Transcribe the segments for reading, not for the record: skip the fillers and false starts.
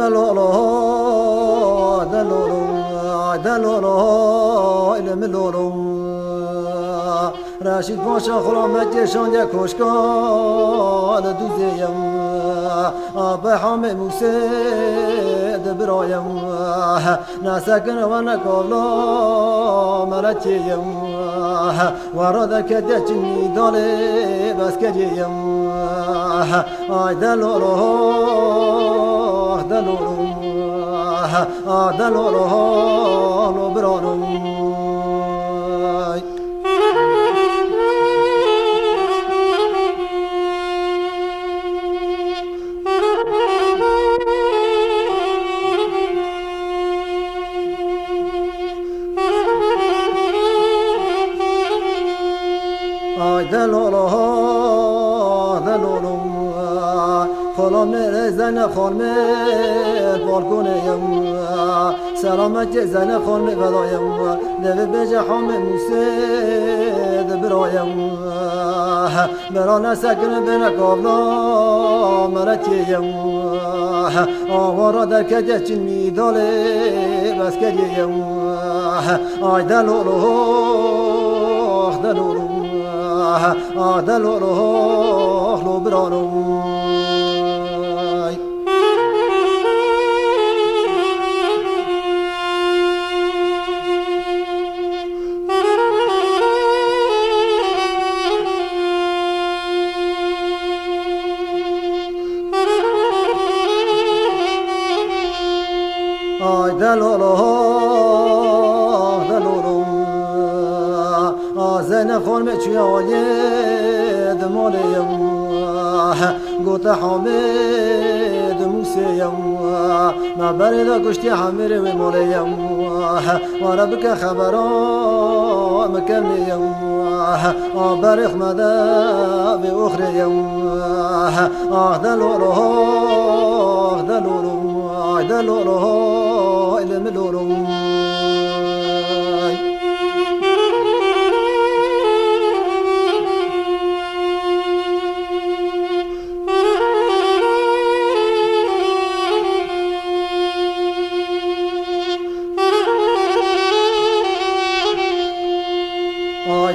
دلولو دلولو دلولو الملولو راشد پاشا خرامت جشان یک کشکال دوزیم آب حام موسی دبرایم نسکن و نکالا ملتیم وراد کده چنی داله بس کدیم آی دلولو دلولو دلولو برانو دلولو دلولو خلام زن خالم بالکونیم سلامت زن خالم بدایم دل بجه حام موسی دبرایم بران سکن بین کابلا مرتیم آوارا در کده چین میداله بس کدیم آی دلولو دلولو دلولو خلو برانو دلولو دلولو زن خانم چیایه دمالیم گوت حامد موسیم ما بردا کشتی حمیر و مالیم وانا بک خبران مکمیم برخ مده به اخریم دلولو دلولو دلولو الملولو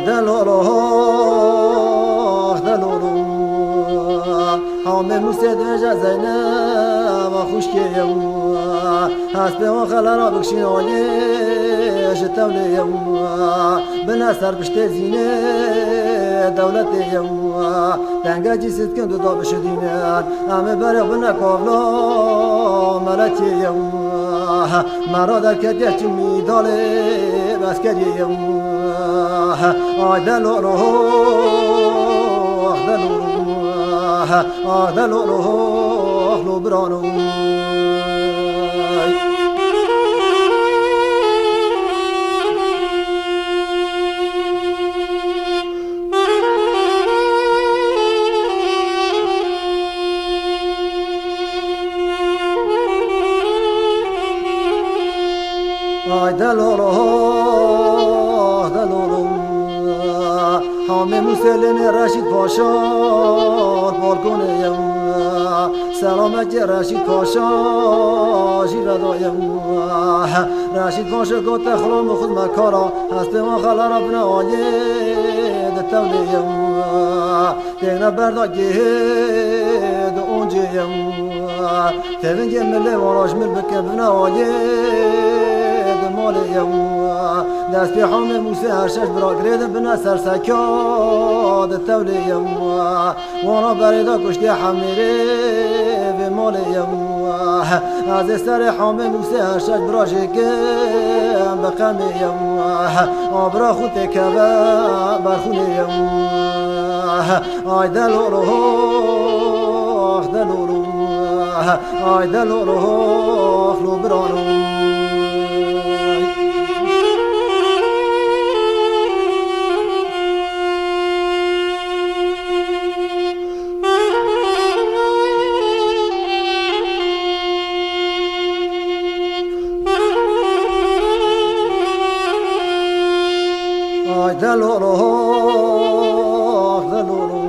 دلولو دلولو حام موسی دجا زینب خوش کیم هست به آن خلرا بکشین آیش تولیم بنا سر بشت زینه دولتیم دنگا جیست کن دو دا بشدینن همه برق بنا کابلا ملتیم مرا در کده چی میداله بس کریم آی دلولو دلولو دلولو خلو برانو آی دلولو دلولو حام موسلین رشید پاشا بالکونیم سلامت رشید پاشا جیردایم رشید پاشا گوت خلام خود مکارا هست ما خلا ربنا آید تولیم تینا بردا گهد اونجیم تبینگ ملی وراش مل بکبنا آید مالیم دست به حام موسی هرشش برا گرید بنا سرسکاد تولیم وانا بریدا کشتی حمیره به مالیم از سر حام موسی هرشش برا شکم بقمیم آبرا خود تکبه برخونیم آی دلولو دلولو آی دلولو خلو برانو دلولو دلولو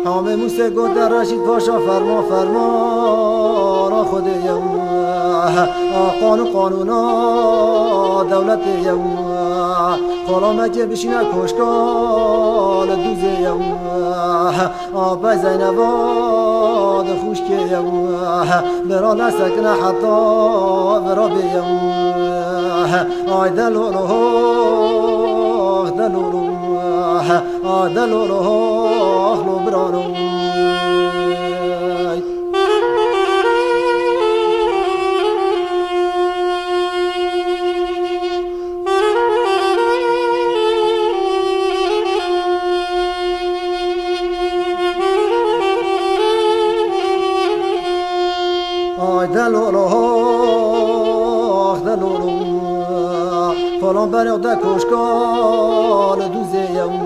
حام موسی گفت رشید پاشا فرما فرما را خودیم قانونا دولتیم خلاما که بشینه کشکال دوزیم آبای زینباد خوشکیم برا نسکنه حتی برا بیم آی دلولو دلولو دلولو لو برانو دلولو دلولو فلان برق ده کشکال دوزیم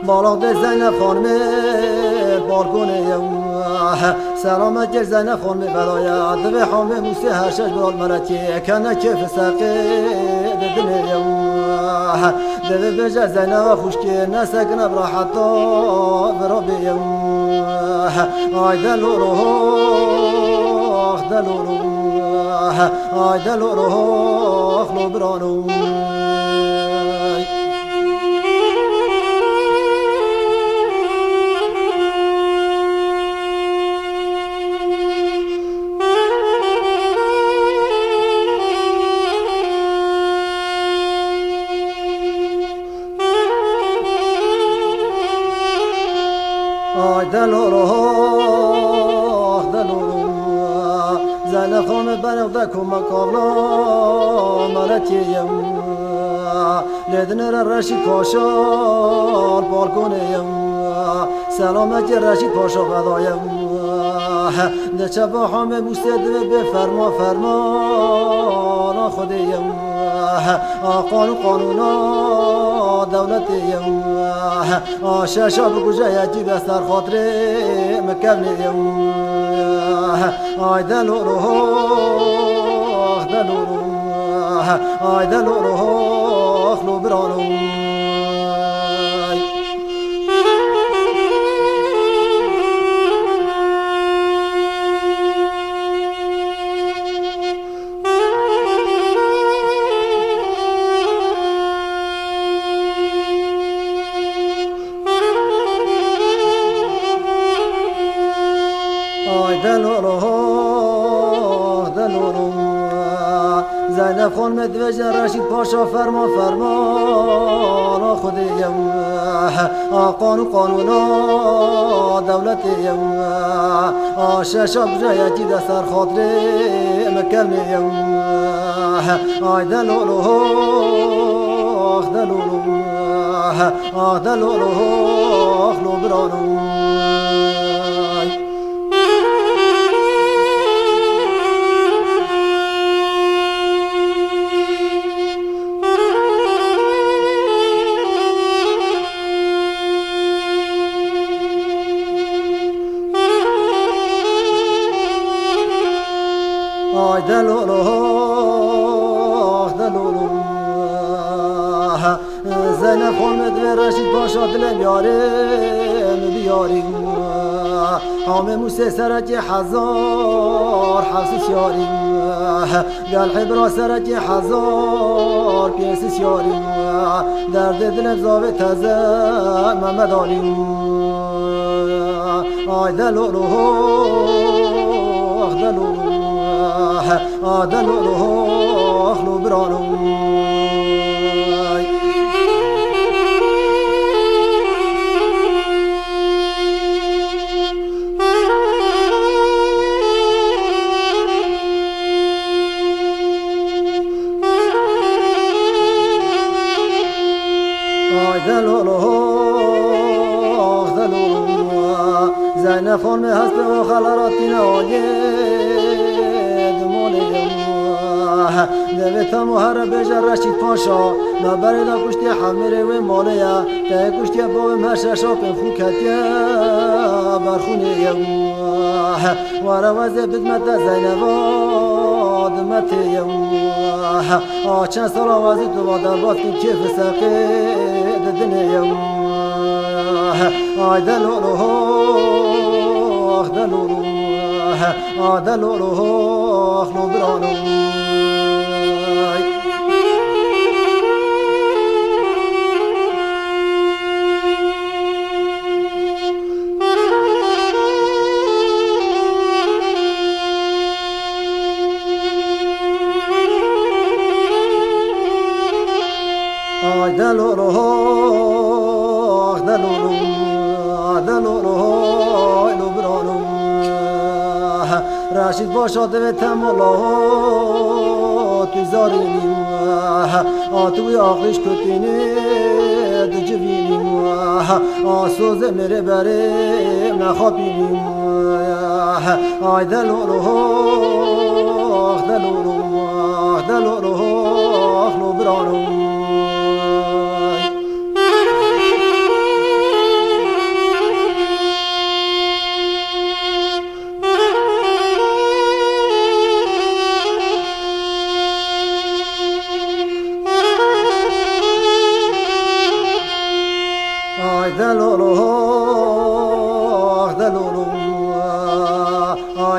بالا ده زینب خانم بالکونیم سلامت گر زینب خانم بلایت به حامه موسی هر شش برال مرکی کنه که فسقه ددنیم ده بجه زینب خوشکی نسکنه براحتا برابیم آی دلولو دلولو آی دلولو خلو برانو آی دلولو دلولو زینب خانم برق ده کمک کابلا مرکیم لیدن رشید پاشا بالکونیم سلامت رشید پاشا غدایم ده چه با همه بوسته به فرما فرمان خودیم قانونا دولتیم ششا بگوشه یجیب از در خاطر مکبنیم آی دلولو دلولو آی دلولو خلو برانو دلولو دلولو زینب خان مدوجه رشید پاشا فرما فرمان خودیم قانونا دولتیم ششا بجه یکی ده سر خاطر مکمیم آی دلولو دلولو دلولو خلو برانو آی دلولو دلولو زینب خانم دو رشید پاشا دلم یارم بیاریم حامه موسی سرکی هزار حفظ یاریم گل حبرا سرکی هزار پیسیس یاریم درد دلم زاوه تزه محمد آلیم آی دلولو دلولو دلولو خلو برانو دلولو دلولو زینب خانم هست و خلاراتین آید مولیم دویتم و هر بجر رشید پاشا نبرد کشتی حمیره و مالیا که کشتی باوم هر ششا پن خوکتیا برخونیم و روز بدمت زینب آدمتیم چند سال آوازی تو با در باز کن کیف سقی دنیم آی دلولو دلولو دل و روح لو برانو دل و روح دل و روح دل و روح لو برانو رشید باشد و تمالا تو زارینیم توی آقیش کتینه دو جوینیم سوز میره بریم نخوابینیم دل و روح دل و روح دل و روح لو برانو دل و روح دل و روح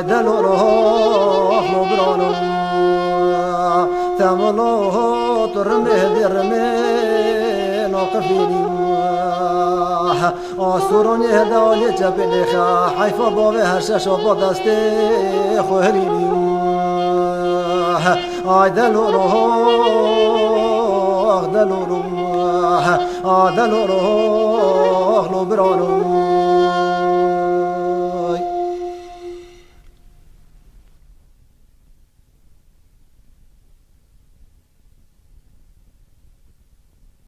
دل و روح لو برانو تملو ترمه درمه ناقفيني آسوروني هدالي جبلي خا حيفا بابي هرشش و دستي خوهريني دل و روح دل و روح دل و روح لو برانو